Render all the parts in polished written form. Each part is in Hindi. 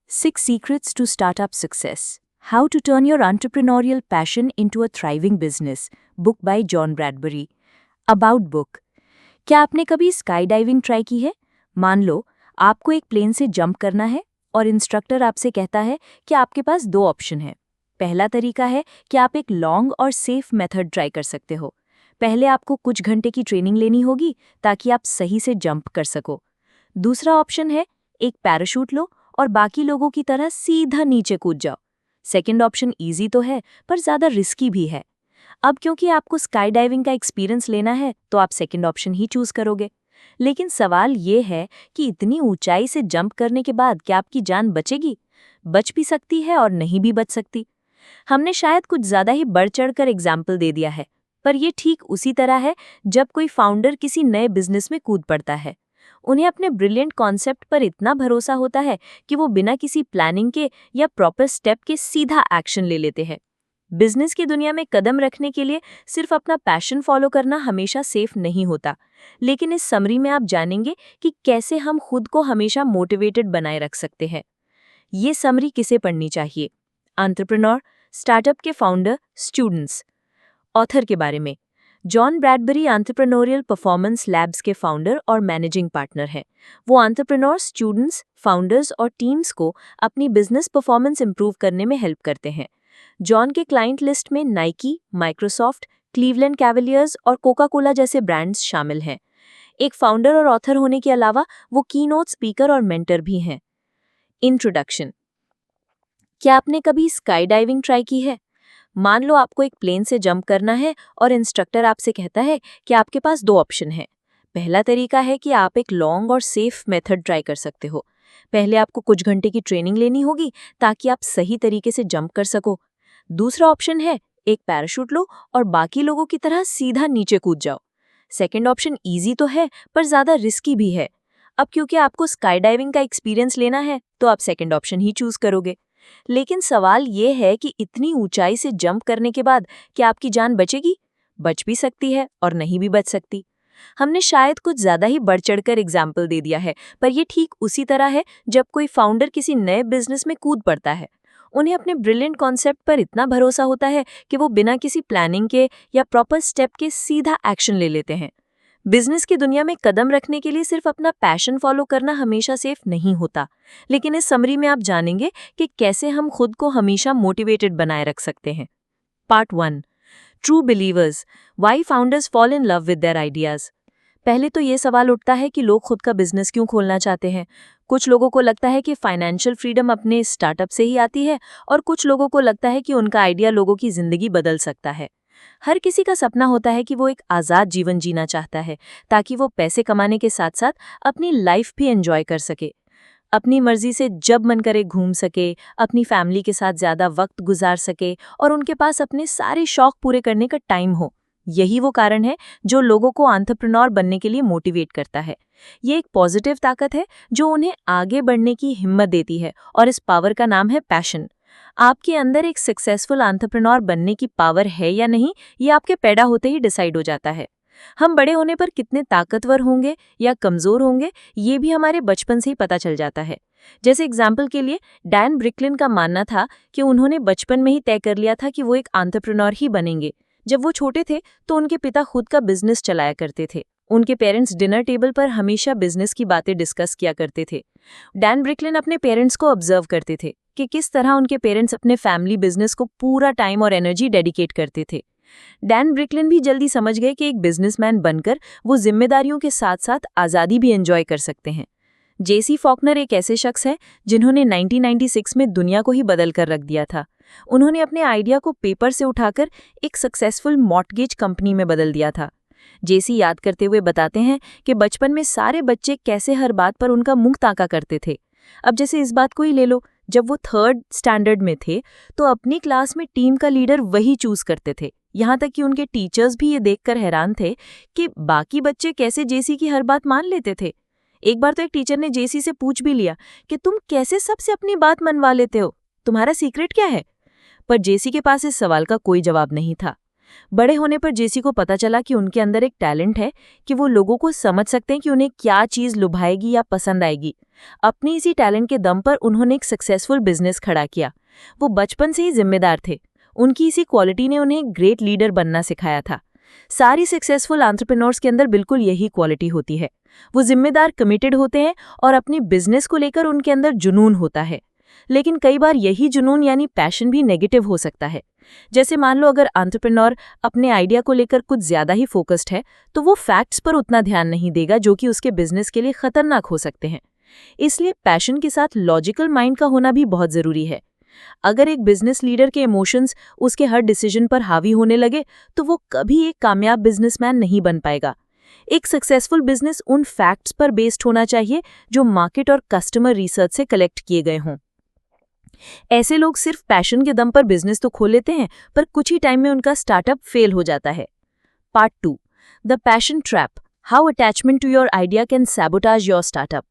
6 Secrets to Startup Success. How to Turn Your Entrepreneurial Passion into a Thriving Business. Book by John Bradbury. About book. क्या आपने कभी स्काई डाइविंग ट्राई की है? मान लो आपको एक प्लेन से जंप करना है और इंस्ट्रक्टर आपसे कहता है कि आपके पास 2 ऑप्शन हैं। पहला तरीका है कि आप एक लॉन्ग और सेफ मेथड ट्राई कर सकते हो। पहले आपको कुछ घंटे की ट्रेनिंग लेनी होगी ताकि आप सही से जंप कर सको। दूसरा ऑप्शन है एक पैराशूट लो और बाकी लोगों की तरह सीधा नीचे कूद जाओ। सेकंड ऑप्शन इजी तो है पर ज़्यादा रिस्की भी है। अब क्योंकि आपको स्काई डाइविंग का एक्सपीरियंस लेना है तो आप सेकंड ऑप्शन ही चूज करोगे। लेकिन सवाल ये है कि इतनी ऊंचाई से जंप करने के बाद क्या आपकी जान बचेगी? बच भी सकती है और नहीं भी बच सकती। हमने शायद कुछ ज़्यादा ही बढ़ चढ़कर एग्जाम्पल दे दिया है, पर यह ठीक उसी तरह है जब कोई फाउंडर किसी नए बिजनेस में कूद पड़ता है। उन्हें अपने ब्रिलियंट कॉन्सेप्ट पर इतना भरोसा होता है कि वो बिना किसी प्लानिंग के या प्रॉपर स्टेप के सीधा एक्शन ले लेते हैं। बिजनेस की दुनिया में कदम रखने के लिए सिर्फ अपना पैशन फॉलो करना हमेशा सेफ नहीं होता, लेकिन इस समरी में आप जानेंगे कि कैसे हम खुद को हमेशा मोटिवेटेड बनाए रख सकते हैं। ये समरी किसे पढ़नी चाहिए? एंटरप्रेन्योर, स्टार्टअप के फाउंडर, स्टूडेंट्स। ऑथर के बारे में। John Bradbury entrepreneurial performance labs के फाउंडर और मैनेजिंग पार्टनर हैं। वो एंटरप्रेन्योर, स्टूडेंट्स, फाउंडर्स और टीम्स को अपनी बिजनेस परफॉर्मेंस इंप्रूव करने में हेल्प करते हैं। जॉन के क्लाइंट लिस्ट में नाइकी, माइक्रोसॉफ्ट, क्लीवलैंड कैवलियर्स और कोका कोला जैसे ब्रांड्स शामिल हैं। एक फाउंडर और ऑथर होने के अलावा वो कीनोट स्पीकर और मेंटर भी हैं। इंट्रोडक्शन। क्या आपने कभी स्काई डाइविंग ट्राई की है? मान लो आपको एक प्लेन से जंप करना है और इंस्ट्रक्टर आपसे कहता है कि आपके पास 2 ऑप्शन हैं। पहला तरीका है कि आप एक लॉन्ग और सेफ मेथड ट्राई कर सकते हो। पहले आपको कुछ घंटे की ट्रेनिंग लेनी होगी ताकि आप सही तरीके से जंप कर सको। दूसरा ऑप्शन है एक पैराशूट लो और बाकी लोगों की तरह सीधा नीचे कूद जाओ। सेकंड ऑप्शन इजी तो है पर ज़्यादा रिस्की भी है। अब क्योंकि आपको स्काई डाइविंग का एक्सपीरियंस लेना है तो आप सेकंड ऑप्शन ही चूज करोगे। लेकिन सवाल ये है कि इतनी ऊंचाई से जंप करने के बाद क्या आपकी जान बचेगी? बच भी सकती है और नहीं भी बच सकती। हमने शायद कुछ ज़्यादा ही बढ़ चढ़कर एग्जाम्पल दे दिया है, पर यह ठीक उसी तरह है जब कोई फाउंडर किसी नए बिजनेस में कूद पड़ता है। उन्हें अपने ब्रिलियंट कॉन्सेप्ट पर इतना भरोसा होता है कि वो बिना किसी प्लानिंग के या प्रॉपर स्टेप के सीधा एक्शन ले लेते हैं। बिजनेस की दुनिया में कदम रखने के लिए सिर्फ अपना पैशन फॉलो करना हमेशा सेफ नहीं होता, लेकिन इस समरी में आप जानेंगे कि कैसे हम खुद को हमेशा मोटिवेटेड बनाए रख सकते हैं। Part 1। True believers, why founders fall in love with their ideas. पहले तो ये सवाल उठता है कि लोग खुद का बिजनेस क्यों खोलना चाहते हैं। कुछ लोगों को लगता है कि फाइनेंशियल फ्रीडम अपने स्टार्टअप से ही आती है और कुछ लोगों को लगता है कि उनका आइडिया लोगों की जिंदगी बदल सकता है। हर किसी का सपना होता है कि वो एक आज़ाद जीवन जीना चाहता है ताकि वो पैसे कमाने के साथ साथ अपनी लाइफ भी एंजॉय कर सके, अपनी मर्जी से जब मन करे घूम सके, अपनी फैमिली के साथ ज़्यादा वक्त गुजार सके और उनके पास अपने सारे शौक पूरे करने का टाइम हो। यही वो कारण है जो लोगों को एंटरप्रेन्योर बनने के लिए मोटिवेट करता है। ये एक पॉजिटिव ताकत है जो उन्हें आगे बढ़ने की हिम्मत देती है और इस पावर का नाम है पैशन। आपके अंदर एक सक्सेसफुल एंटरप्रेन्योर बनने की पावर है या नहीं, ये आपके पैदा होते ही डिसाइड हो जाता है। हम बड़े होने पर कितने ताकतवर होंगे या कमज़ोर होंगे, ये भी हमारे बचपन से ही पता चल जाता है। जैसे एग्जाम्पल के लिए डैन ब्रिकलिन का मानना था कि उन्होंने बचपन में ही तय कर लिया था कि वो एक एंटरप्रेन्योर ही बनेंगे। जब वो छोटे थे तो उनके पिता खुद का बिजनेस चलाया करते थे। उनके पेरेंट्स डिनर टेबल पर हमेशा बिजनेस की बातें डिस्कस किया करते थे। डैन ब्रिकलिन अपने पेरेंट्स को ऑब्जर्व करते थे कि किस तरह उनके पेरेंट्स अपने फैमिली बिजनेस को पूरा टाइम और एनर्जी डेडिकेट करते थे। डैन ब्रिकलिन भी जल्दी समझ गए कि एक बिजनेसमैन बनकर वो जिम्मेदारियों के साथ साथ आज़ादी भी एंजॉय कर सकते हैं। जेसी फॉकनर एक ऐसे शख्स हैं जिन्होंने 1996 में दुनिया को ही बदल कर रख दिया था। उन्होंने अपने आइडिया को पेपर से उठाकर एक सक्सेसफुल मॉर्टगेज कंपनी में बदल दिया था। जेसी याद करते हुए बताते हैं कि बचपन में सारे बच्चे कैसे हर बात पर उनका मुंह ताका करते थे। अब जैसे इस बात को ही ले लो, जब वो 3rd स्टैंडर्ड में थे तो अपनी क्लास में टीम का लीडर वही चूज करते थे। यहाँ तक कि उनके टीचर्स भी ये देखकर हैरान थे कि बाकी बच्चे कैसे जेसी की हर बात मान लेते थे। एक बार तो एक टीचर ने जेसी से पूछ भी लिया कि तुम कैसे सबसे अपनी बात मनवा लेते हो, तुम्हारा सीक्रेट क्या है? पर जेसी के पास इस सवाल का कोई जवाब नहीं था। बड़े होने पर जेसी को पता चला कि उनके अंदर एक टैलेंट है कि वो लोगों को समझ सकते हैं कि उन्हें क्या चीज़ लुभाएगी या पसंद आएगी। अपनी इसी टैलेंट के दम पर उन्होंने एक सक्सेसफुल बिजनेस खड़ा किया। वो बचपन से ही जिम्मेदार थे। उनकी इसी क्वालिटी ने उन्हें एक ग्रेट लीडर बनना सिखाया था। सारी सक्सेसफुल एंटरप्रेन्योर्स के अंदर बिल्कुल यही क्वालिटी होती है। वो जिम्मेदार, कमिटेड होते हैं और अपनी बिजनेस को लेकर उनके अंदर जुनून होता है। लेकिन कई बार यही जुनून यानी पैशन भी नेगेटिव हो सकता है। जैसे मान लो अगर एंटरप्रेन्योर अपने आइडिया को लेकर कुछ ज्यादा ही फोकस्ड है तो वो फैक्ट्स पर उतना ध्यान नहीं देगा जो कि उसके बिजनेस के लिए खतरनाक हो सकते हैं। इसलिए पैशन के साथ लॉजिकल माइंड का होना भी बहुत जरूरी है। अगर एक बिजनेस लीडर के इमोशंस उसके हर डिसीजन पर हावी होने लगे तो वो कभी एक कामयाब बिजनेसमैन नहीं बन पाएगा। एक सक्सेसफुल बिजनेस उन फैक्ट्स पर बेस्ड होना चाहिए जो मार्केट और कस्टमर रिसर्च से कलेक्ट किए गए हों। ऐसे लोग सिर्फ पैशन के दम पर बिजनेस तो खोल लेते हैं, पर कुछ ही टाइम में उनका स्टार्टअप फेल हो जाता है। Part 2, the passion trap, how attachment to your idea can sabotage your startup.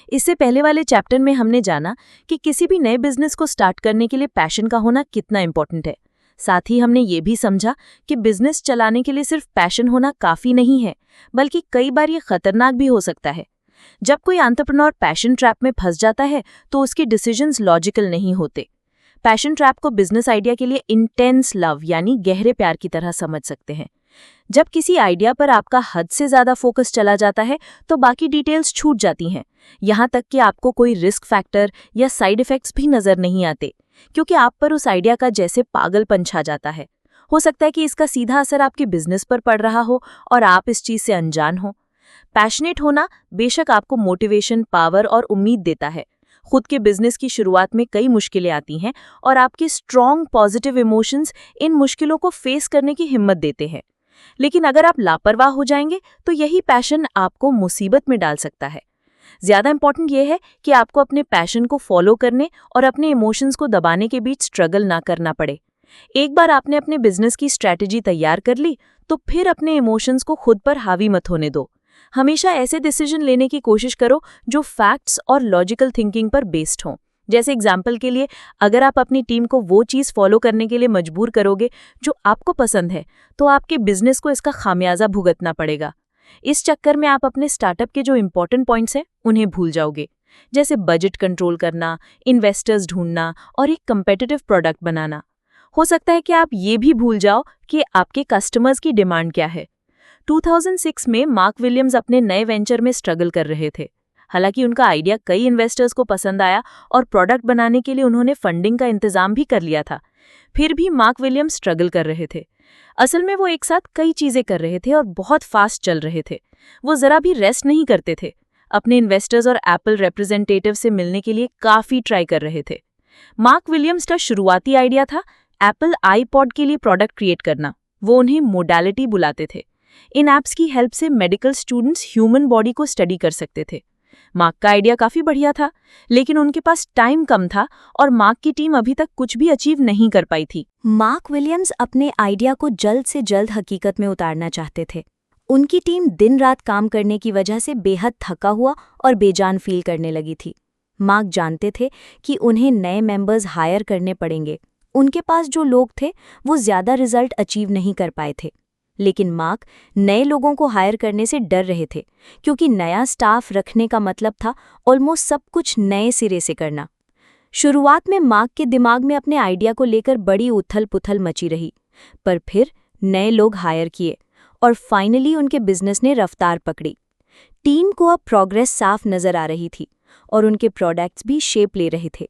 इससे पहले वाले चैप्टर में हमने जाना कि किसी भी नए बिजनेस को स्टार्ट करने के लिए पैशन का होना कितना इंपॉर्टेंट है। साथ ही हमने ये भी समझा कि बिजनेस चलाने के लिए सिर्फ पैशन होना काफी नहीं है, बल्कि कई बार ये खतरनाक भी हो सकता है। जब कोई एंटरप्रेन्योर पैशन ट्रैप में फंस जाता है तो उसके डिसीजंस लॉजिकल नहीं होते। पैशन ट्रैप को बिजनेस आइडिया के लिए इंटेंस लव यानी गहरे प्यार की तरह समझ सकते हैं। जब किसी आइडिया पर आपका हद से ज्यादा फोकस चला जाता है तो बाकी डिटेल्स छूट जाती हैं। यहाँ तक कि आपको कोई रिस्क फैक्टर या साइड इफेक्ट्स भी नजर नहीं आते, क्योंकि आप पर उस आइडिया का जैसे पागलपन छा जाता है। हो सकता है कि इसका सीधा असर आपके बिजनेस पर पड़ रहा हो और आप इस चीज से अनजान हो। पैशनेट होना बेशक आपको मोटिवेशन, पावर और उम्मीद देता है। खुद के बिजनेस की शुरुआत में कई मुश्किलें आती हैं और आपके स्ट्रॉन्ग पॉजिटिव इमोशंस इन मुश्किलों को फेस करने की हिम्मत देते हैं। लेकिन अगर आप लापरवाह हो जाएंगे तो यही पैशन आपको मुसीबत में डाल सकता है। ज्यादा इंपॉर्टेंट यह है कि आपको अपने पैशन को फॉलो करने और अपने इमोशंस को दबाने के बीच स्ट्रगल ना करना पड़े। एक बार आपने अपने बिजनेस की स्ट्रैटेजी तैयार कर ली तो फिर अपने इमोशंस को खुद पर हावी मत होने दो। हमेशा ऐसे डिसीजन लेने की कोशिश करो जो फैक्ट्स और लॉजिकल थिंकिंग पर बेस्ड हों। जैसे एग्जाम्पल के लिए, अगर आप अपनी टीम को वो चीज़ फॉलो करने के लिए मजबूर करोगे जो आपको पसंद है तो आपके बिजनेस को इसका खामियाजा भुगतना पड़ेगा। इस चक्कर में आप अपने स्टार्टअप के जो इंपॉर्टेंट पॉइंट्स हैं उन्हें भूल जाओगे, जैसे बजट कंट्रोल करना, इन्वेस्टर्स ढूंढना और एक कंपेटिटिव प्रोडक्ट बनाना। हो सकता है कि आप ये भी भूल जाओ कि आपके कस्टमर्स की डिमांड क्या है। 2006 में मार्क विलियम्स अपने नए वेंचर में स्ट्रगल कर रहे थे। हालांकि उनका आइडिया कई इन्वेस्टर्स को पसंद आया और प्रोडक्ट बनाने के लिए उन्होंने फंडिंग का इंतजाम भी कर लिया था, फिर भी मार्क विलियम्स स्ट्रगल कर रहे थे। असल में वो एक साथ कई चीजें कर रहे थे और बहुत फास्ट चल रहे थे। वो जरा भी रेस्ट नहीं करते थे। अपने इन्वेस्टर्स और एप्पल रिप्रेजेंटेटिव से मिलने के लिए काफी ट्राई कर रहे थे। मार्क विलियम्स का शुरुआती आइडिया था एप्पल आईपॉड के लिए प्रोडक्ट क्रिएट करना। वो उन्हें मोडालिटी बुलाते थे। इन ऐप्स की हेल्प से मेडिकल स्टूडेंट्स ह्यूमन बॉडी को स्टडी कर सकते थे। मार्क का आइडिया काफी बढ़िया था, लेकिन उनके पास टाइम कम था और मार्क की टीम अभी तक कुछ भी अचीव नहीं कर पाई थी। मार्क विलियम्स अपने आइडिया को जल्द से जल्द हकीकत में उतारना चाहते थे। उनकी टीम दिन रात काम करने की वजह से बेहद थका हुआ और बेजान फील करने लगी थी। मार्क जानते थे कि उन्हें नए मेंबर्स हायर करने पड़ेंगे। उनके पास जो लोग थे वो ज्यादा रिजल्ट अचीव नहीं कर पाए थे। लेकिन मार्क नए लोगों को हायर करने से डर रहे थे, क्योंकि नया स्टाफ रखने का मतलब था ऑलमोस्ट सब कुछ नए सिरे से करना। शुरुआत में मार्क के दिमाग में अपने आइडिया को लेकर बड़ी उथल पुथल मची रही, पर फिर नए लोग हायर किए और फाइनली उनके बिजनेस ने रफ्तार पकड़ी। टीम को अब प्रोग्रेस साफ नजर आ रही थी और उनके प्रोडक्ट्स भी शेप ले रहे थे।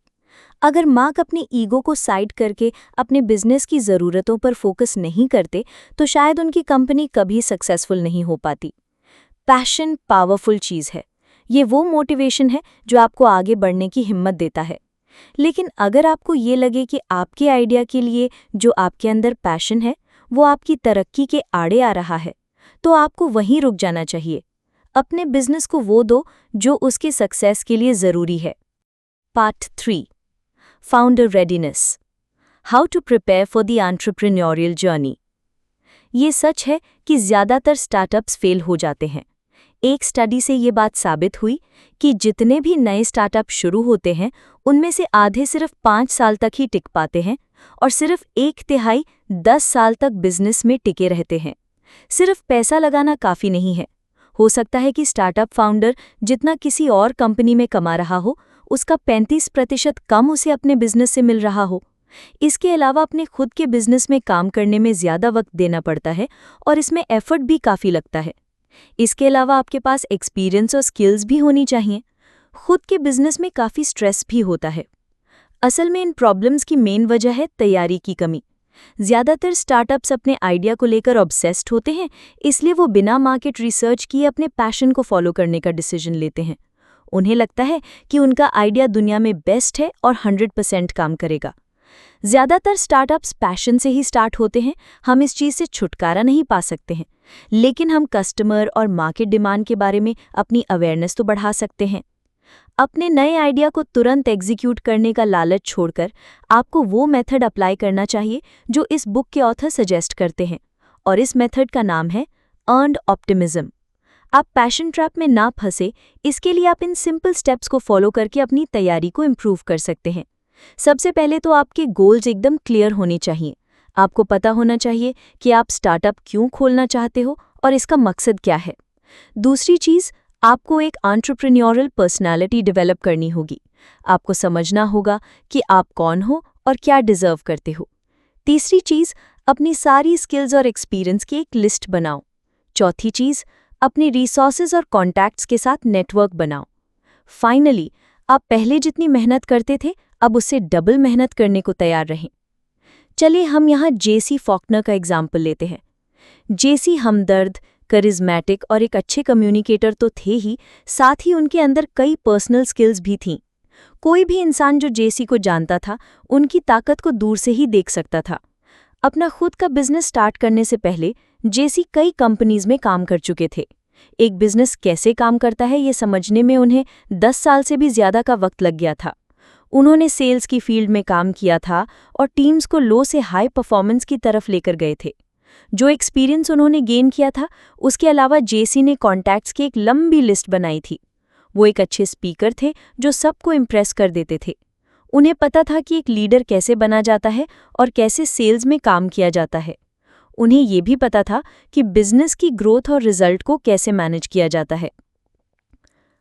अगर मार्क अपनी ईगो को साइड करके अपने बिजनेस की ज़रूरतों पर फोकस नहीं करते तो शायद उनकी कंपनी कभी सक्सेसफुल नहीं हो पाती। पैशन पावरफुल चीज़ है। ये वो मोटिवेशन है जो आपको आगे बढ़ने की हिम्मत देता है। लेकिन अगर आपको ये लगे कि आपके आइडिया के लिए जो आपके अंदर पैशन है वो आपकी तरक्की के आड़े आ रहा है, तो आपको वहीं रुक जाना चाहिए। अपने बिजनेस को वो दो जो उसके सक्सेस के लिए ज़रूरी है। Part 3, founder readiness, how to prepare for the entrepreneurial journey. ये सच है कि ज़्यादातर स्टार्टअप्स फेल हो जाते हैं। एक स्टडी से ये बात साबित हुई कि जितने भी नए स्टार्टअप शुरू होते हैं उनमें से आधे सिर्फ 5 साल तक ही टिक पाते हैं और सिर्फ 1/3 10 साल तक बिजनेस में टिके रहते हैं। सिर्फ पैसा लगाना काफ़ी नहीं है। हो सकता है कि स्टार्टअप फाउंडर जितना किसी और कंपनी में कमा रहा हो, उसका 35% कम उसे अपने बिजनेस से मिल रहा हो। इसके अलावा अपने खुद के बिजनेस में काम करने में ज़्यादा वक्त देना पड़ता है और इसमें एफर्ट भी काफ़ी लगता है। इसके अलावा आपके पास एक्सपीरियंस और स्किल्स भी होनी चाहिए। खुद के बिजनेस में काफ़ी स्ट्रेस भी होता है। असल में इन प्रॉब्लम्स की मेन वजह है तैयारी की कमी। ज़्यादातर स्टार्टअप्स अपने आइडिया को लेकर ऑब्सेस्ड होते हैं, इसलिए वो बिना मार्केट रिसर्च किए अपने पैशन को फॉलो करने का डिसीजन लेते हैं। उन्हें लगता है कि उनका आइडिया दुनिया में बेस्ट है और 100% काम करेगा। ज़्यादातर स्टार्टअप्स पैशन से ही स्टार्ट होते हैं। हम इस चीज़ से छुटकारा नहीं पा सकते हैं, लेकिन हम कस्टमर और मार्केट डिमांड के बारे में अपनी अवेयरनेस तो बढ़ा सकते हैं। अपने नए आइडिया को तुरंत एग्जीक्यूट करने का लालच छोड़कर आपको वो मेथड अप्लाई करना चाहिए जो इस बुक के ऑथर सजेस्ट करते हैं, और इस मेथड का नाम है अर्न्ड ऑप्टिमिज्म। आप पैशन ट्रैप में ना फंसे, इसके लिए आप इन सिंपल स्टेप्स को फॉलो करके अपनी तैयारी को इम्प्रूव कर सकते हैं। सबसे पहले तो आपके गोल्स एकदम क्लियर होने चाहिए। आपको पता होना चाहिए कि आप स्टार्टअप क्यों खोलना चाहते हो और इसका मकसद क्या है। दूसरी चीज़, आपको एक एंटरप्रेन्योरल पर्सनालिटी डेवलप करनी होगी। आपको समझना होगा कि आप कौन हो और क्या डिजर्व करते हो। तीसरी चीज़, अपनी सारी स्किल्स और एक्सपीरियंस की एक लिस्ट बनाओ। चौथी चीज़, अपने रिसोर्सेज और कॉन्टैक्ट्स के साथ नेटवर्क बनाओ। फाइनली, आप पहले जितनी मेहनत करते थे, अब उससे डबल मेहनत करने को तैयार रहें। चलिए हम यहाँ जेसी फॉकनर का एग्जाम्पल लेते हैं। जेसी हमदर्द, करिज्मेटिक और एक अच्छे कम्युनिकेटर तो थे ही, साथ ही उनके अंदर कई पर्सनल स्किल्स भी थीं। कोई भी इंसान जो जेसी को जानता था, उनकी ताकत को दूर से ही देख सकता था। अपना खुद का बिजनेस स्टार्ट करने से पहले जेसी कई कंपनीज में काम कर चुके थे। एक बिजनेस कैसे काम करता है ये समझने में उन्हें 10 साल से भी ज़्यादा का वक्त लग गया था। उन्होंने सेल्स की फील्ड में काम किया था और टीम्स को लो से हाई परफॉर्मेंस की तरफ लेकर गए थे। जो एक्सपीरियंस उन्होंने गेन किया था, उसके अलावा जेसी ने कॉन्टैक्ट्स की एक लंबी लिस्ट बनाई थी। वो एक अच्छे स्पीकर थे जो सबको इम्प्रेस कर देते थे। उन्हें पता था कि एक लीडर कैसे बना जाता है और कैसे सेल्स में काम किया जाता है। उन्हें ये भी पता था कि बिजनेस की ग्रोथ और रिजल्ट को कैसे मैनेज किया जाता है।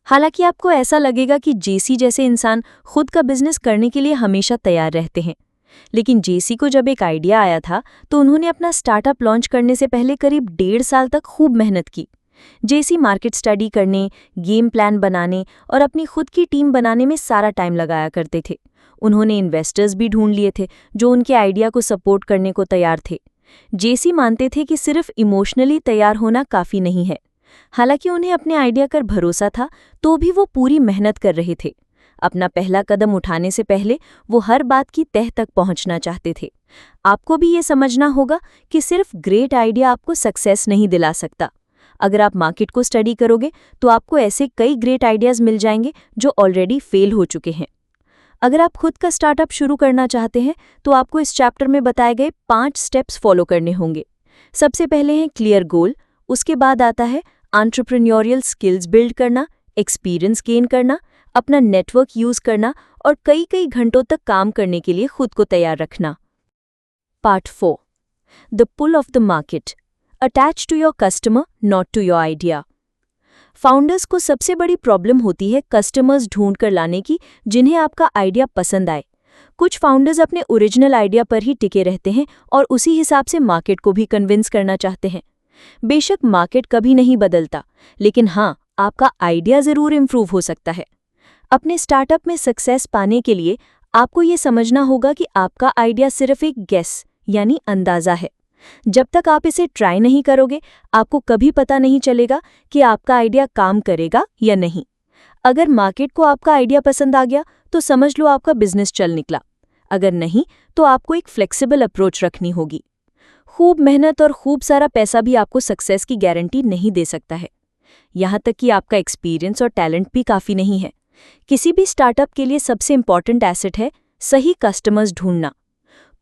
हालांकि आपको ऐसा लगेगा कि जेसी जैसे इंसान खुद का बिजनेस करने के लिए हमेशा तैयार रहते हैं, लेकिन जेसी को जब एक आइडिया आया था तो उन्होंने अपना स्टार्टअप लॉन्च करने से पहले करीब 1.5 साल तक खूब मेहनत की। जेसी मार्केट स्टडी करने, गेम प्लान बनाने और अपनी खुद की टीम बनाने में सारा टाइम लगाया करते थे। उन्होंने इन्वेस्टर्स भी ढूंढ लिए थे जो उनके आइडिया को सपोर्ट करने को तैयार थे। जेसी मानते थे कि सिर्फ इमोशनली तैयार होना काफ़ी नहीं है। हालांकि उन्हें अपने आइडिया पर भरोसा था, तो भी वो पूरी मेहनत कर रहे थे। अपना पहला कदम उठाने से पहले वो हर बात की तह तक पहुंचना चाहते थे। आपको भी ये समझना होगा कि सिर्फ ग्रेट आइडिया आपको सक्सेस नहीं दिला सकता। अगर आप मार्केट को स्टडी करोगे तो आपको ऐसे कई ग्रेट आइडियाज़ मिल जाएंगे जो ऑलरेडी फेल हो चुके हैं। अगर आप खुद का स्टार्टअप शुरू करना चाहते हैं तो आपको इस चैप्टर में बताए गए 5 स्टेप्स फॉलो करने होंगे। सबसे पहले है क्लियर गोल, उसके बाद आता है एंटरप्रेन्योरियल स्किल्स बिल्ड करना, एक्सपीरियंस गेन करना, अपना नेटवर्क यूज करना और कई घंटों तक काम करने के लिए खुद को तैयार रखना। Part 4, the pull of the market, attach to your customer not to your idea. Founders को सबसे बड़ी प्रॉब्लम होती है कस्टमर्स ढूंढ कर लाने की जिन्हें आपका आइडिया पसंद आए। कुछ फाउंडर्स अपने ओरिजिनल आइडिया पर ही टिके रहते हैं और उसी हिसाब से मार्केट को भी कन्विंस करना चाहते हैं। बेशक मार्केट कभी नहीं बदलता, लेकिन हाँ, आपका आइडिया ज़रूर इम्प्रूव हो सकता है। अपने स्टार्टअप में सक्सेस पाने के लिए आपको ये समझना होगा कि आपका आइडिया सिर्फ एक गेस यानी अंदाज़ा है। जब तक आप इसे ट्राई नहीं करोगे, आपको कभी पता नहीं चलेगा कि आपका आइडिया काम करेगा या नहीं। अगर मार्केट को आपका आइडिया पसंद आ गया तो समझ लो आपका बिजनेस चल निकला। अगर नहीं तो आपको एक फ्लेक्सिबल अप्रोच रखनी होगी। खूब मेहनत और खूब सारा पैसा भी आपको सक्सेस की गारंटी नहीं दे सकता है। यहाँ तक कि आपका एक्सपीरियंस और टैलेंट भी काफ़ी नहीं है। किसी भी स्टार्टअप के लिए सबसे इम्पॉर्टेंट एसेट है सही कस्टमर्स ढूंढना।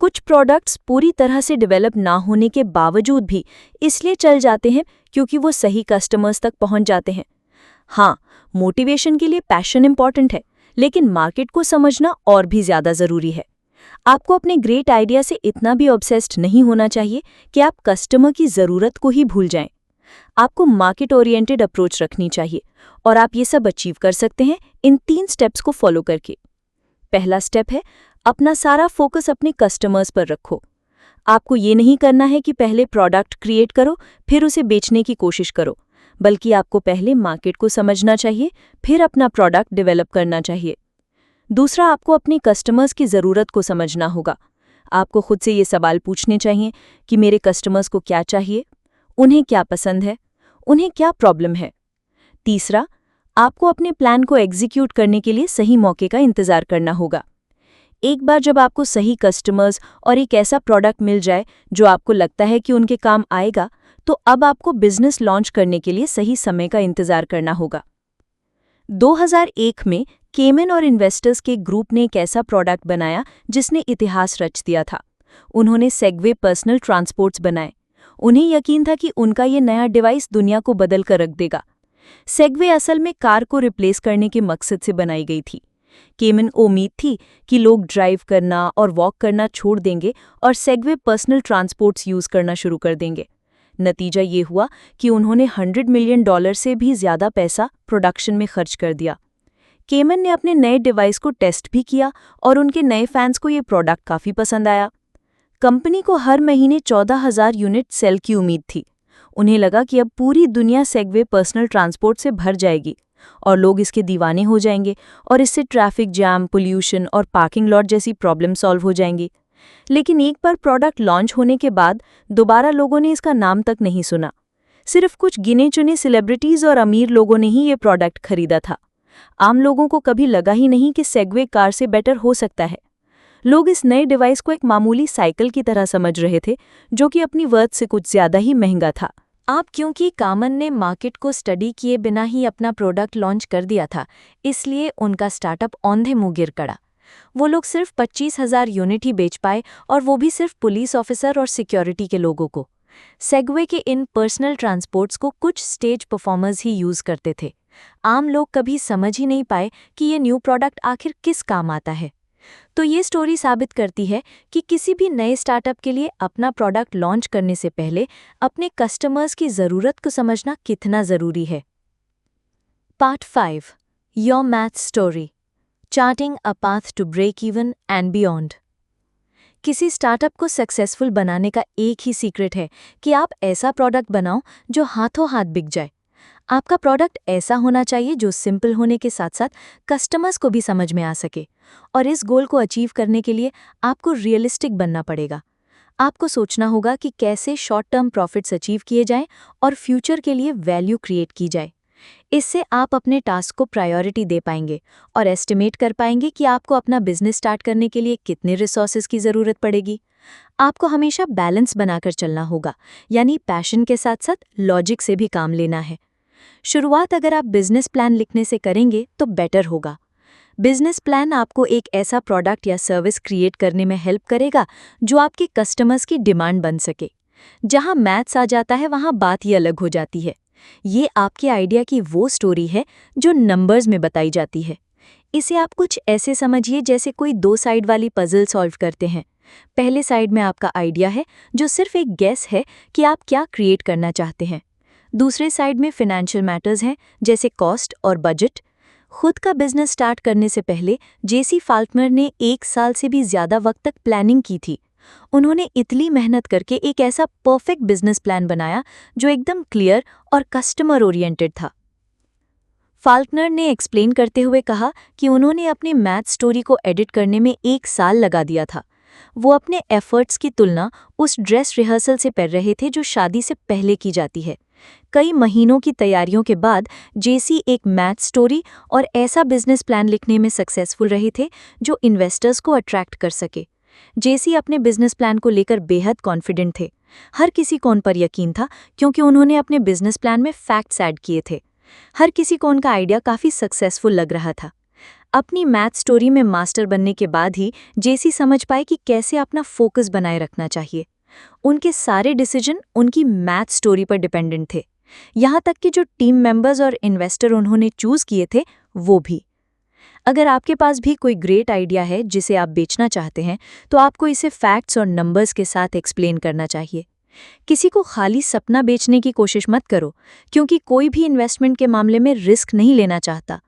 कुछ प्रोडक्ट्स पूरी तरह से डेवलप ना होने के बावजूद भी इसलिए चल जाते हैं क्योंकि वो सही कस्टमर्स तक पहुंच जाते हैं। हाँ, मोटिवेशन के लिए पैशन इंपॉर्टेंट है, लेकिन मार्केट को समझना और भी ज़्यादा ज़रूरी है। आपको अपने ग्रेट आइडिया से इतना भी ऑब्सेस्ड नहीं होना चाहिए कि आप कस्टमर की ज़रूरत को ही भूल जाएं। आपको मार्केट ओरिएंटेड अप्रोच रखनी चाहिए और आप ये सब अचीव कर सकते हैं इन 3 स्टेप्स को फॉलो करके। पहला स्टेप है, अपना सारा फोकस अपने कस्टमर्स पर रखो। आपको ये नहीं करना है कि पहले प्रोडक्ट क्रिएट करो फिर उसे बेचने की कोशिश करो, बल्कि आपको पहले मार्केट को समझना चाहिए, फिर अपना प्रोडक्ट डेवलप करना चाहिए। दूसरा, आपको अपने कस्टमर्स की ज़रूरत को समझना होगा। आपको खुद से ये सवाल पूछने चाहिए कि मेरे कस्टमर्स को क्या चाहिए, उन्हें क्या पसंद है, उन्हें क्या प्रॉब्लम है। तीसरा, आपको अपने प्लान को एग्जीक्यूट करने के लिए सही मौके का इंतज़ार करना होगा। एक बार जब आपको सही कस्टमर्स और एक ऐसा प्रोडक्ट मिल जाए जो आपको लगता है कि उनके काम आएगा, तो अब आपको बिजनेस लॉन्च करने के लिए सही समय का इंतज़ार करना होगा। 2001 में केमन और इन्वेस्टर्स के ग्रुप ने एक ऐसा प्रोडक्ट बनाया जिसने इतिहास रच दिया था। उन्होंने सेगवे पर्सनल ट्रांसपोर्ट्स बनाए। उन्हें यकीन था कि उनका ये नया डिवाइस दुनिया को बदल कर रख देगा। सेगवे असल में कार को रिप्लेस करने के मकसद से बनाई गई थी। केमन को उम्मीद थी कि लोग ड्राइव करना और वॉक करना छोड़ देंगे और सेगवे पर्सनल ट्रांसपोर्ट्स यूज़ करना शुरू कर देंगे। नतीजा ये हुआ कि उन्होंने $100 मिलियन से भी ज़्यादा पैसा प्रोडक्शन में खर्च कर दिया। केमन ने अपने नए डिवाइस को टेस्ट भी किया और उनके नए फैंस को ये प्रोडक्ट काफ़ी पसंद आया। कंपनी को हर महीने 14,000 यूनिट सेल की उम्मीद थी। उन्हें लगा कि अब पूरी दुनिया सेगवे पर्सनल ट्रांसपोर्ट से भर जाएगी और लोग इसके दीवाने हो जाएंगे और इससे ट्रैफिक जैम, पोल्यूशन और पार्किंग लॉट जैसी प्रॉब्लम सॉल्व हो जाएंगी। लेकिन एक बार प्रोडक्ट लॉन्च होने के बाद दोबारा लोगों ने इसका नाम तक नहीं सुना। सिर्फ कुछ गिने चुने सेलिब्रिटीज़ और अमीर लोगों ने ही ये प्रोडक्ट खरीदा था। आम लोगों को कभी लगा ही नहीं कि सेगवे कार से बेटर हो सकता है। लोग इस नए डिवाइस को एक मामूली साइकिल की तरह समझ रहे थे, जो कि अपनी वर्थ से कुछ ज़्यादा ही महंगा था। आप क्योंकि कामन ने मार्केट को स्टडी किए बिना ही अपना प्रोडक्ट लॉन्च कर दिया था, इसलिए उनका स्टार्टअप औंधे मुंह गिर पड़ा। वो लोग सिर्फ 25,000 यूनिट ही बेच पाए, और वो भी सिर्फ पुलिस ऑफिसर और सिक्योरिटी के लोगों को। सेगवे के इन पर्सनल ट्रांसपोर्ट्स को कुछ स्टेज परफॉर्मर्स ही यूज़ करते थे। आम लोग कभी समझ ही नहीं पाए कि ये न्यू प्रोडक्ट आखिर किस काम आता है। तो ये स्टोरी साबित करती है कि किसी भी नए स्टार्टअप के लिए अपना प्रोडक्ट लॉन्च करने से पहले अपने कस्टमर्स की ज़रूरत को समझना कितना ज़रूरी है। Part 5, your math story, charting a path to break even and beyond. किसी स्टार्टअप को सक्सेसफुल बनाने का एक ही सीक्रेट है कि आप ऐसा प्रोडक्ट बनाओ जो हाथों हाथ बिक जाए। आपका प्रोडक्ट ऐसा होना चाहिए जो सिंपल होने के साथ साथ कस्टमर्स को भी समझ में आ सके, और इस गोल को अचीव करने के लिए आपको रियलिस्टिक बनना पड़ेगा। आपको सोचना होगा कि कैसे शॉर्ट टर्म प्रॉफिट्स अचीव किए जाएं और फ्यूचर के लिए वैल्यू क्रिएट की जाए। इससे आप अपने टास्क को प्रायोरिटी दे पाएंगे और एस्टिमेट कर पाएंगे कि आपको अपना बिजनेस स्टार्ट करने के लिए कितने रिसोर्सेज की ज़रूरत पड़ेगी। आपको हमेशा बैलेंस बनाकर चलना होगा, यानी पैशन के साथ साथ लॉजिक से भी काम लेना है। शुरुआत अगर आप बिजनेस प्लान लिखने से करेंगे तो बेटर होगा। बिजनेस प्लान आपको एक ऐसा प्रोडक्ट या सर्विस क्रिएट करने में हेल्प करेगा जो आपके कस्टमर्स की डिमांड बन सके। जहां मैथ्स आ जाता है वहां बात ही अलग हो जाती है। ये आपके आइडिया की वो स्टोरी है जो नंबर्स में बताई जाती है। इसे आप कुछ ऐसे समझिए जैसे कोई 2 साइड वाली पजल सॉल्व करते हैं। पहले साइड में आपका आइडिया है जो सिर्फ एक गेस है कि आप क्या क्रिएट करना चाहते हैं। दूसरे साइड में फाइनेंशियल मैटर्स हैं जैसे कॉस्ट और बजट। खुद का बिजनेस स्टार्ट करने से पहले जेसी फाल्कनर ने 1 साल से भी ज़्यादा वक्त तक प्लानिंग की थी। उन्होंने इतनी मेहनत करके एक ऐसा परफेक्ट बिजनेस प्लान बनाया जो एकदम क्लियर और कस्टमर ओरिएंटेड था। फाल्कनर ने एक्सप्लेन करते हुए कहा कि उन्होंने अपने मैथ स्टोरी को एडिट करने में 1 साल लगा दिया था। वो अपने एफर्ट्स की तुलना उस ड्रेस रिहर्सल से कर रहे थे जो शादी से पहले की जाती है। कई महीनों की तैयारियों के बाद जेसी एक मैथ स्टोरी और ऐसा बिजनेस प्लान लिखने में सक्सेसफुल रहे थे जो इन्वेस्टर्स को अट्रैक्ट कर सके। जेसी अपने बिजनेस प्लान को लेकर बेहद कॉन्फिडेंट थे। हर किसी को उन पर यकीन था क्योंकि उन्होंने अपने बिजनेस प्लान में फैक्ट्स ऐड किए थे। हर किसी को उनका आइडिया काफ़ी सक्सेसफुल लग रहा था। अपनी मैथ स्टोरी में मास्टर बनने के बाद ही जेसी समझ पाए कि कैसे अपना फोकस बनाए रखना चाहिए। उनके सारे डिसीजन उनकी मैथ स्टोरी पर डिपेंडेंट थे, यहाँ तक कि जो टीम मेंबर्स और इन्वेस्टर उन्होंने चूज किए थे वो भी। अगर आपके पास भी कोई ग्रेट आइडिया है जिसे आप बेचना चाहते हैं, तो आपको इसे फैक्ट्स और नंबर्स के साथ एक्सप्लेन करना चाहिए। किसी को खाली सपना बेचने की कोशिश मत करो, क्योंकि कोई भी इन्वेस्टमेंट के मामले में रिस्क नहीं लेना चाहता।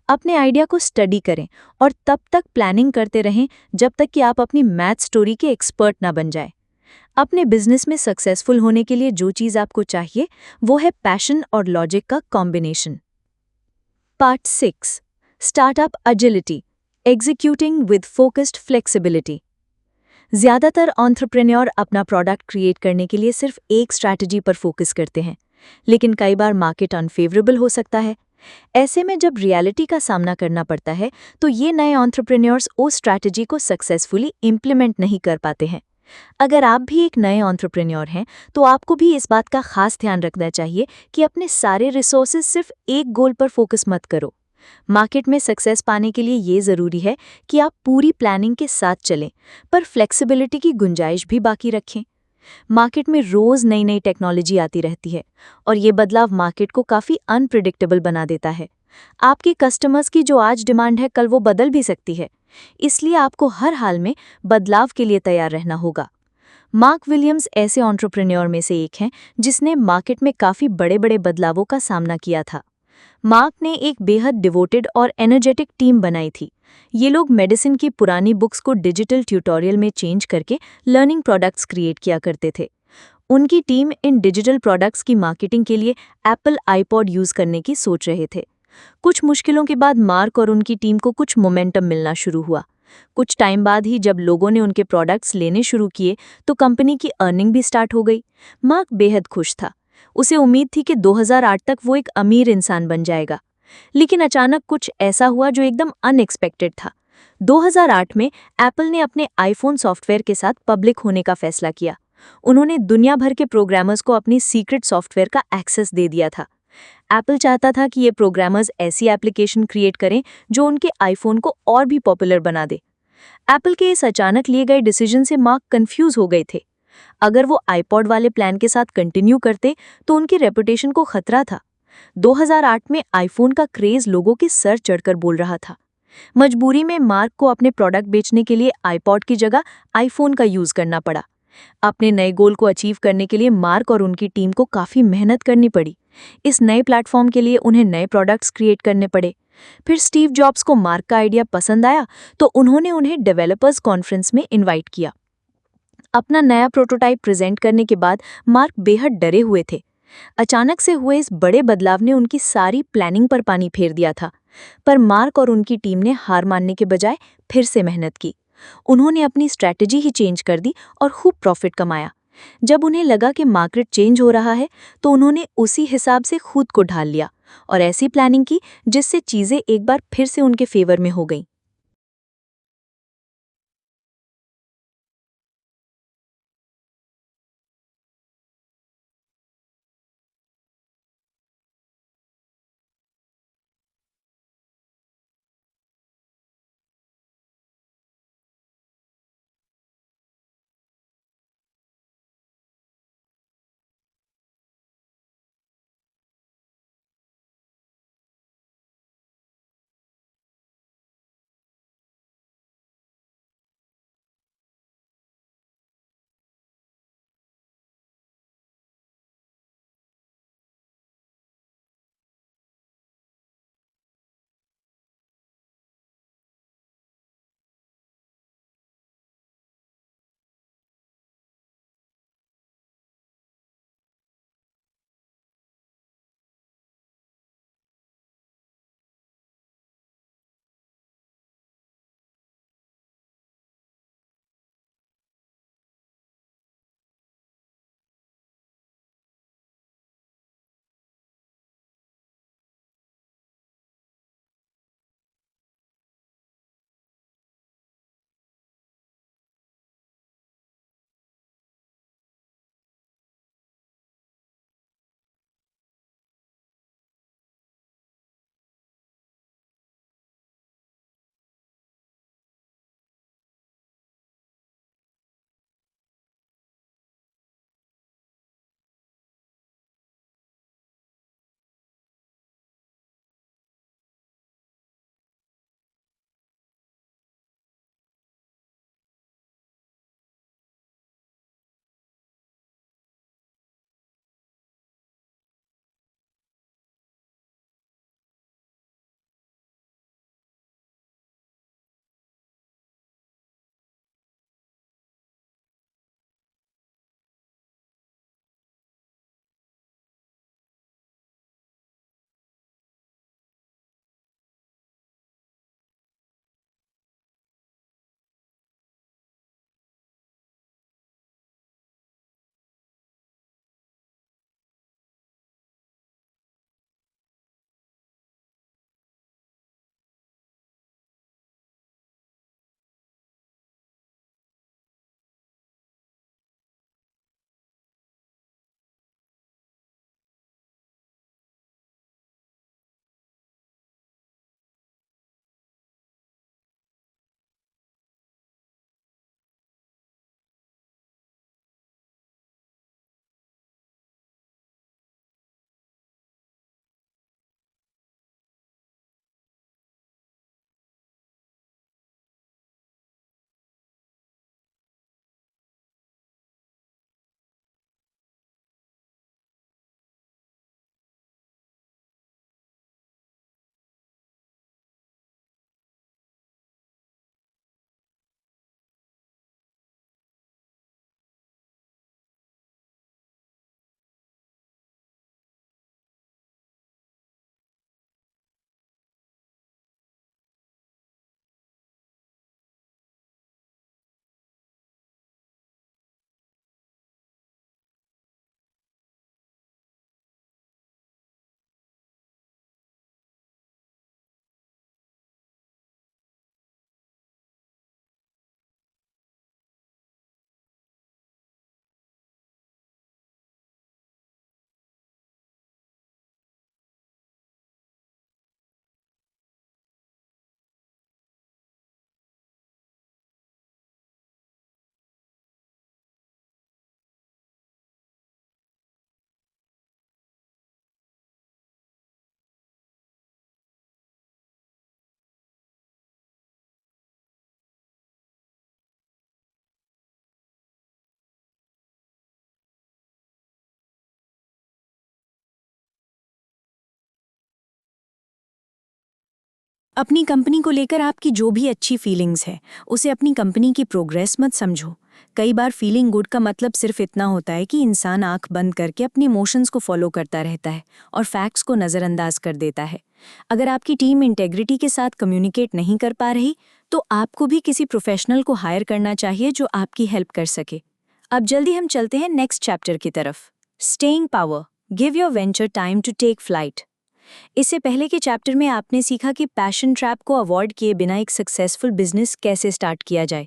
अपने आइडिया को स्टडी करें और तब तक प्लानिंग करते रहें जब तक कि आप अपनी मैथ स्टोरी के एक्सपर्ट ना बन जाए। अपने बिजनेस में सक्सेसफुल होने के लिए जो चीज़ आपको चाहिए वो है पैशन और लॉजिक का combination. Part 6, startup agility, executing with focused flexibility. ज़्यादातर एंटरप्रेन्योर अपना प्रोडक्ट क्रिएट करने के लिए सिर्फ एक स्ट्रैटेजी पर फोकस करते हैं, लेकिन कई बार मार्केट अनफेवरेबल हो सकता है। ऐसे में जब रियलिटी का सामना करना पड़ता है, तो ये नए एंटरप्रेन्योर्स उस स्ट्रैटेजी को सक्सेसफुली इम्प्लीमेंट नहीं कर पाते हैं। अगर आप भी एक नए एंटरप्रेन्योर हैं, तो आपको भी इस बात का खास ध्यान रखना चाहिए कि अपने सारे रिसोर्सेज सिर्फ एक गोल पर फोकस मत करो। मार्केट में सक्सेस पाने के लिए ये ज़रूरी है कि आप पूरी प्लानिंग के साथ चलें, पर फ्लेक्सिबिलिटी की गुंजाइश भी बाकी रखें। मार्केट में रोज़ नई नई टेक्नोलॉजी आती रहती है, और ये बदलाव मार्केट को काफ़ी अनप्रिडिक्टेबल बना देता है। आपके कस्टमर्स की जो आज डिमांड है, कल वो बदल भी सकती है। इसलिए आपको हर हाल में बदलाव के लिए तैयार रहना होगा। मार्क विलियम्स ऐसे एंटरप्रेन्योर में से एक हैं जिसने मार्केट में काफ़ी बड़े बड़े बदलावों का सामना किया था। मार्क ने एक बेहद डिवोटेड और एनर्जेटिक टीम बनाई थी। ये लोग मेडिसिन की पुरानी बुक्स को डिजिटल ट्यूटोरियल में चेंज करके लर्निंग प्रोडक्ट्स क्रिएट किया करते थे। उनकी टीम इन डिजिटल प्रोडक्ट्स की मार्केटिंग के लिए एप्पल आईपॉड यूज़ करने की सोच रहे थे। कुछ मुश्किलों के बाद मार्क और उनकी टीम को कुछ मोमेंटम मिलना शुरू हुआ। कुछ टाइम बाद ही जब लोगों ने उनके प्रोडक्ट्स लेने शुरू किए, तो कंपनी की अर्निंग भी स्टार्ट हो गई। मार्क बेहद खुश था। उसे उम्मीद थी कि 2008 तक वो एक अमीर इंसान बन जाएगा। लेकिन अचानक कुछ ऐसा हुआ जो एकदम अनएक्सपेक्टेड था। 2008 में एप्पल ने अपने आईफोन सॉफ्टवेयर के साथ पब्लिक होने का फैसला किया। उन्होंने दुनिया भर के प्रोग्रामर्स को अपनी सीक्रेट सॉफ्टवेयर का एक्सेस दे दिया था। एप्पल चाहता था कि ये प्रोग्रामर्स ऐसी एप्लीकेशन क्रिएट करें जो उनके आईफोन को और भी पॉपुलर बना दे। एप्पल के इस अचानक लिए गए डिसीजन से मार्क कंफ्यूज हो गए थे। अगर वो आईपॉड वाले प्लान के साथ कंटिन्यू करते, तो उनकी रेपुटेशन को खतरा था। 2008 में आईफोन का क्रेज लोगों के सर चढ़कर बोल रहा था। मजबूरी में मार्क को अपने प्रोडक्ट बेचने के लिए आईपॉड की जगह आईफोन का यूज करना पड़ा। अपने नए गोल को अचीव करने के लिए मार्क और उनकी टीम को काफ़ी मेहनत करनी पड़ी। इस नए प्लेटफॉर्म के लिए उन्हें नए प्रोडक्ट्स क्रिएट करने पड़े। फिर स्टीव जॉब्स को मार्क का आइडिया पसंद आया, तो उन्होंने उन्हें डेवलपर्स कॉन्फ्रेंस में इनवाइट किया। अपना नया प्रोटोटाइप प्रेजेंट करने के बाद मार्क बेहद डरे हुए थे। अचानक से हुए इस बड़े बदलाव ने उनकी सारी प्लानिंग पर पानी फेर दिया था। पर मार्क और उनकी टीम ने हार मानने के बजाय फिर से मेहनत की। उन्होंने अपनी स्ट्रैटेजी ही चेंज कर दी और खूब प्रॉफिट कमाया। जब उन्हें लगा कि मार्केट चेंज हो रहा है, तो उन्होंने उसी हिसाब से खुद को ढाल लिया और ऐसी प्लानिंग की जिससे चीज़ें एक बार फिर से उनके फेवर में हो गईं। अपनी कंपनी को लेकर आपकी जो भी अच्छी फीलिंग्स है, उसे अपनी कंपनी की प्रोग्रेस मत समझो। कई बार फीलिंग गुड का मतलब सिर्फ इतना होता है कि इंसान आंख बंद करके अपने इमोशंस को फॉलो करता रहता है और फैक्ट्स को नज़रअंदाज कर देता है। अगर आपकी टीम इंटेग्रिटी के साथ कम्युनिकेट नहीं कर पा रही, तो आपको भी किसी प्रोफेशनल को हायर करना चाहिए जो आपकी हेल्प कर सके। अब जल्दी हम चलते हैं नेक्स्ट चैप्टर की तरफ। Staying power, give your venture time to take flight. इससे पहले के चैप्टर में आपने सीखा कि पैशन ट्रैप को अवॉइड किए बिना एक सक्सेसफुल बिजनेस कैसे स्टार्ट किया जाए।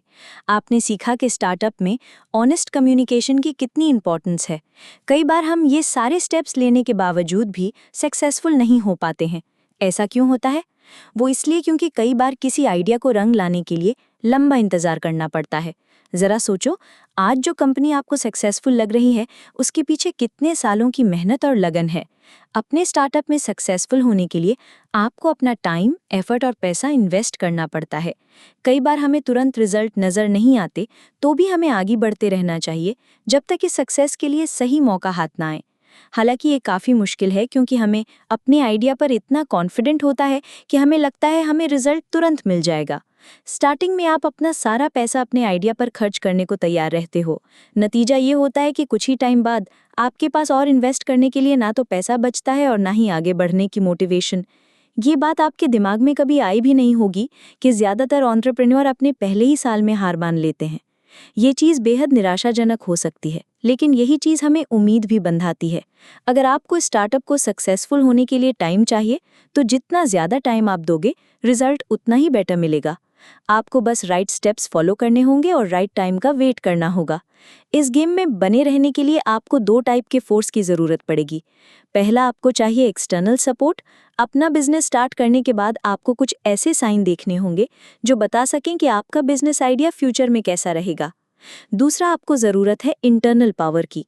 आपने सीखा कि स्टार्टअप में ऑनेस्ट कम्युनिकेशन की कितनी इंपॉर्टेंस है। कई बार हम ये सारे स्टेप्स लेने के बावजूद भी सक्सेसफुल नहीं हो पाते हैं। ऐसा क्यों होता है? वो इसलिए क्योंकि कई बार किसी आइडिया को रंग लाने के लिए लंबा इंतजार करना पड़ता है। जरा सोचो, आज जो कंपनी आपको सक्सेसफुल लग रही है, उसके पीछे कितने सालों की मेहनत और लगन है। अपने स्टार्टअप में सक्सेसफुल होने के लिए आपको अपना टाइम, एफर्ट और पैसा इन्वेस्ट करना पड़ता है। कई बार हमें तुरंत रिजल्ट नजर नहीं आते, तो भी हमें आगे बढ़ते रहना चाहिए जब तक कि सक्सेस के लिए सही मौका हाथ ना आए। हालांकि ये काफ़ी मुश्किल है, क्योंकि हमें अपने आइडिया पर इतना कॉन्फिडेंट होता है कि हमें लगता है हमें रिजल्ट तुरंत मिल जाएगा। स्टार्टिंग में आप अपना सारा पैसा अपने आइडिया पर खर्च करने को तैयार रहते हो। नतीजा ये होता है कि कुछ ही टाइम बाद आपके पास और इन्वेस्ट करने के लिए ना तो पैसा बचता है और ना ही आगे बढ़ने की मोटिवेशन। ये बात आपके दिमाग में कभी आई भी नहीं होगी कि ज़्यादातर एंटरप्रेन्योर अपने पहले ही साल में हार मान लेते हैं। ये चीज़ बेहद निराशाजनक हो सकती है, लेकिन यही चीज़ हमें उम्मीद भी बंधाती है। अगर आपको स्टार्टअप को सक्सेसफुल होने के लिए टाइम चाहिए, तो जितना ज़्यादा टाइम आप दोगे, रिजल्ट उतना ही बेटर मिलेगा। आपको बस राइट स्टेप्स फॉलो करने होंगे और राइट टाइम का वेट करना होगा। इस गेम में बने रहने के लिए आपको 2 टाइप के फोर्स की ज़रूरत पड़ेगी। पहला, आपको चाहिए एक्सटर्नल सपोर्ट। अपना बिजनेस स्टार्ट करने के बाद आपको कुछ ऐसे साइन देखने होंगे जो बता सकें कि आपका बिजनेस आइडिया फ्यूचर में कैसा रहेगा। दूसरा, आपको ज़रूरत है इंटरनल पावर की।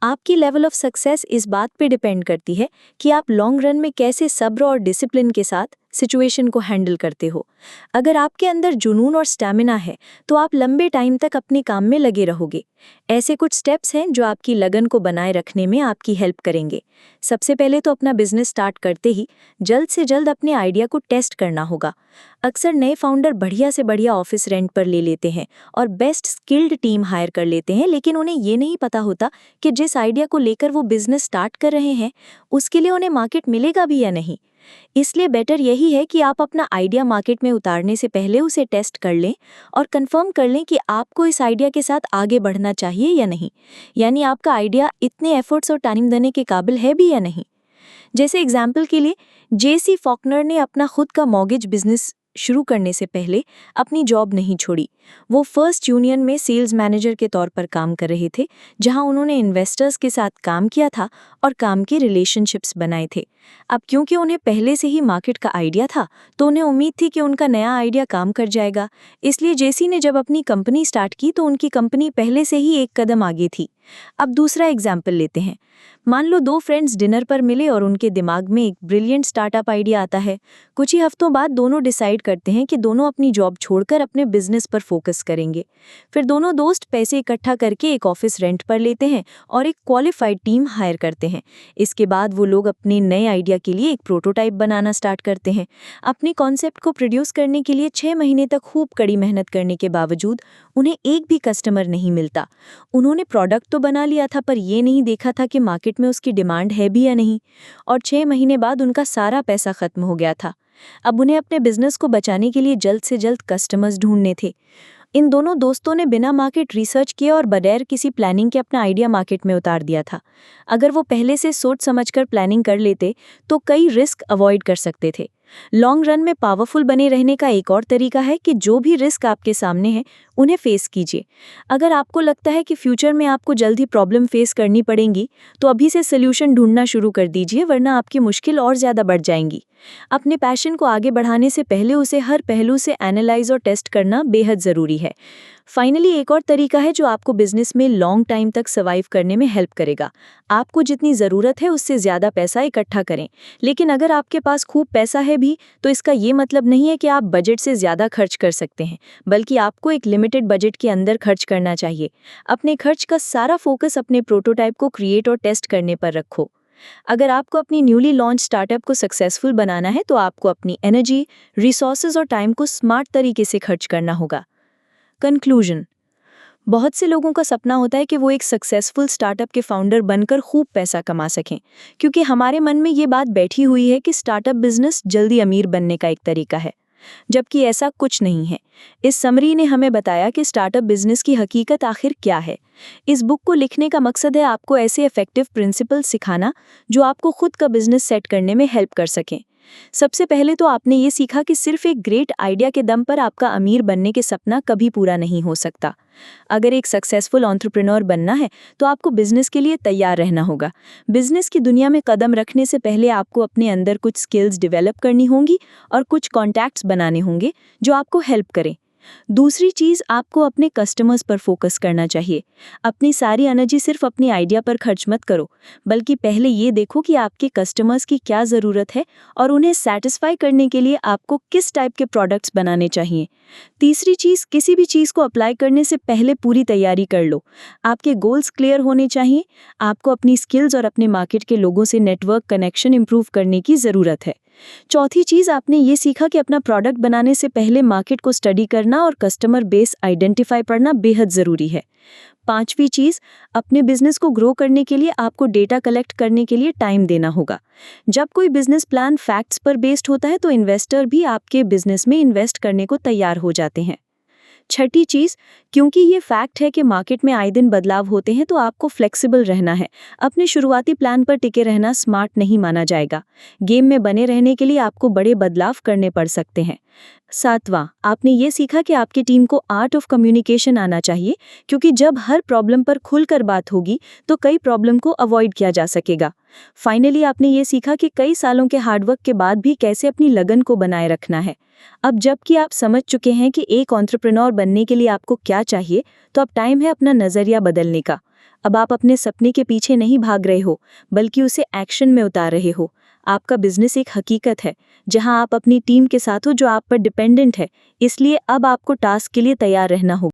आपकी लेवल ऑफ सक्सेस इस बात पे डिपेंड करती है कि आप लॉन्ग रन में कैसे सब्र और डिसिप्लिन के साथ सिचुएशन को हैंडल करते हो। अगर आपके अंदर जुनून और स्टैमिना है, तो आप लंबे टाइम तक अपने काम में लगे रहोगे। ऐसे कुछ स्टेप्स हैं जो आपकी लगन को बनाए रखने में आपकी हेल्प करेंगे। सबसे पहले तो अपना बिजनेस स्टार्ट करते ही जल्द से जल्द अपने आइडिया को टेस्ट करना होगा। अक्सर नए फाउंडर बढ़िया से बढ़िया ऑफिस रेंट पर ले लेते हैं और बेस्ट स्किल्ड टीम हायर कर लेते हैं, लेकिन उन्हें ये नहीं पता होता कि जिस आइडिया को लेकर वो बिजनेस स्टार्ट कर रहे हैं, उसके लिए उन्हें मार्केट मिलेगा भी या नहीं। इसलिए बेटर यही है कि आप अपना आइडिया मार्केट में उतारने से पहले उसे टेस्ट कर लें और कंफर्म कर लें कि आपको इस आइडिया के साथ आगे बढ़ना चाहिए या नहीं, यानी आपका आइडिया इतने एफर्ट्स और टाइम देने के काबिल है भी या नहीं। जैसे एग्जाम्पल के लिए, जेसी फॉकनर ने अपना खुद का मॉर्गेज बिजनेस शुरू करने से पहले अपनी जॉब नहीं छोड़ी। वो फर्स्ट यूनियन में सेल्स मैनेजर के तौर पर काम कर रहे थे, जहां उन्होंने इन्वेस्टर्स के साथ काम किया था और काम के रिलेशनशिप्स बनाए थे। अब क्योंकि उन्हें पहले से ही मार्केट का आइडिया था, तो उन्हें उम्मीद थी कि उनका नया आइडिया काम कर जाएगा। इसलिए जेसी ने जब अपनी कंपनी स्टार्ट की, तो उनकी कंपनी पहले से ही एक कदम आगे थी। अब दूसरा एग्जाम्पल लेते हैं। मान लो 2 फ्रेंड्स डिनर पर मिले और उनके दिमाग में एक ब्रिलियंट स्टार्टअप आइडिया आता है। कुछ ही हफ्तों बाद दोनों डिसाइड करते हैं कि दोनों अपनी जॉब छोड़कर अपने बिजनेस पर फोकस करेंगे। फिर दोनों दोस्त पैसे इकट्ठा करके एक ऑफिस रेंट पर लेते हैं और एक क्वालिफाइड टीम हायर करते हैं। इसके बाद वो लोग अपने नए आइडिया के लिए एक प्रोटोटाइप बनाना स्टार्ट करते हैं। अपने कॉन्सेप्ट को प्रोड्यूस करने के लिए 6 महीने तक खूब कड़ी मेहनत करने के बावजूद उन्हें एक भी कस्टमर नहीं मिलता। उन्होंने प्रोडक्ट तो बना लिया था, पर ये नहीं देखा था कि मार्केट में उसकी डिमांड है भी या नहीं, और 6 महीने बाद उनका सारा पैसा खत्म हो गया था। अब उन्हें अपने बिजनेस को बचाने के लिए जल्द से जल्द कस्टमर्स ढूंढने थे। इन दोनों दोस्तों ने बिना मार्केट रिसर्च किए और बगैर किसी प्लानिंग के अपना आइडिया मार्केट में उतार दिया था। अगर वो पहले से सोच समझकर प्लानिंग कर लेते, तो कई रिस्क अवॉइड कर सकते थे। लॉन्ग रन में पावरफुल बने रहने का एक और तरीका है कि जो भी रिस्क आपके सामने है, उन्हें फेस कीजिए। अगर आपको लगता है कि फ्यूचर में आपको जल्द ही प्रॉब्लम फेस करनी पड़ेगी, तो अभी से सोल्यूशन ढूंढना शुरू कर दीजिए, वरना आपकी मुश्किल और ज़्यादा बढ़ जाएंगी। अपने पैशन को आगे बढ़ाने से पहले उसे हर पहलू से एनालाइज और टेस्ट करना बेहद ज़रूरी है। फाइनली, एक और तरीका है जो आपको बिजनेस में लॉन्ग टाइम तक सर्वाइव करने में हेल्प करेगा। आपको जितनी ज़रूरत है उससे ज़्यादा पैसा इकट्ठा करें। लेकिन अगर आपके पास खूब पैसा है भी, तो इसका ये मतलब नहीं है कि आप बजट से ज़्यादा खर्च कर सकते हैं, बल्कि आपको एक लिमिटेड बजट के अंदर खर्च करना चाहिए। अपने खर्च का सारा फोकस अपने प्रोटोटाइप को क्रिएट और टेस्ट करने पर रखो। अगर आपको अपनी न्यूली लॉन्च स्टार्टअप को सक्सेसफुल बनाना है तो आपको अपनी एनर्जी, रिसोर्सेज और टाइम को स्मार्ट तरीके से खर्च करना होगा। कंक्लूजन: बहुत से लोगों का सपना होता है कि वो एक सक्सेसफुल स्टार्टअप के फाउंडर बनकर खूब पैसा कमा सकें, क्योंकि हमारे मन में ये बात बैठी हुई है कि स्टार्टअप बिजनेस जल्दी अमीर बनने का एक तरीका है, जबकि ऐसा कुछ नहीं है। इस समरी ने हमें बताया कि स्टार्टअप बिजनेस की हकीकत आखिर क्या है। इस बुक को लिखने का मकसद है आपको ऐसे इफेक्टिव प्रिंसिपल सिखाना जो आपको खुद का बिजनेस सेट करने में हेल्प कर सकें। सबसे पहले तो आपने ये सीखा कि सिर्फ एक ग्रेट आइडिया के दम पर आपका अमीर बनने के सपना कभी पूरा नहीं हो सकता। अगर एक सक्सेसफुल एंटरप्रेन्योर बनना है तो आपको बिजनेस के लिए तैयार रहना होगा। बिजनेस की दुनिया में कदम रखने से पहले आपको अपने अंदर कुछ स्किल्स डेवलप करनी होंगी और कुछ कॉन्टैक्ट्स बनाने होंगे जो आपको हेल्प करें। दूसरी चीज़, आपको अपने कस्टमर्स पर फोकस करना चाहिए। अपनी सारी एनर्जी सिर्फ अपनी आइडिया पर खर्च मत करो, बल्कि पहले ये देखो कि आपके कस्टमर्स की क्या ज़रूरत है और उन्हें सेटिस्फाई करने के लिए आपको किस टाइप के प्रोडक्ट्स बनाने चाहिए। तीसरी चीज़, किसी भी चीज़ को अप्लाई करने से पहले पूरी तैयारी कर लो। आपके गोल्स क्लियर होने चाहिए। आपको अपनी स्किल्स और अपने मार्केट के लोगों से नेटवर्क कनेक्शन इंप्रूव करने की ज़रूरत है। चौथी चीज़, आपने ये सीखा कि अपना प्रोडक्ट बनाने से पहले मार्केट को स्टडी करना और कस्टमर बेस आइडेंटिफाई करना बेहद ज़रूरी है। पांचवी चीज़, अपने बिजनेस को ग्रो करने के लिए आपको डेटा कलेक्ट करने के लिए टाइम देना होगा। जब कोई बिजनेस प्लान फैक्ट्स पर बेस्ड होता है तो इन्वेस्टर भी आपके बिजनेस में इन्वेस्ट करने को तैयार हो जाते हैं। छठी चीज़, क्योंकि ये फैक्ट है कि मार्केट में आए दिन बदलाव होते हैं तो आपको फ्लेक्सिबल रहना है। अपने शुरुआती प्लान पर टिके रहना स्मार्ट नहीं माना जाएगा। गेम में बने रहने के लिए आपको बड़े बदलाव करने पड़ सकते हैं। सातवां, आपने ये सीखा कि आपकी टीम को आर्ट ऑफ कम्युनिकेशन आना चाहिए, क्योंकि जब हर प्रॉब्लम पर खुलकर बात होगी तो कई प्रॉब्लम को अवॉइड किया जा सकेगा। फाइनली, आपने ये सीखा कि कई सालों के हार्डवर्क के बाद भी कैसे अपनी लगन को बनाए रखना है। अब जबकि आप समझ चुके हैं कि एक एंटरप्रेन्योर बनने के लिए आपको क्या चाहिए, तो अब टाइम है अपना नज़रिया बदलने का। अब आप अपने सपने के पीछे नहीं भाग रहे हो, बल्कि उसे एक्शन में उतार रहे हो। आपका बिजनेस एक हकीकत है जहां आप अपनी टीम के साथ हो जो आप पर डिपेंडेंट है, इसलिए अब आपको टास्क के लिए तैयार रहना होगा।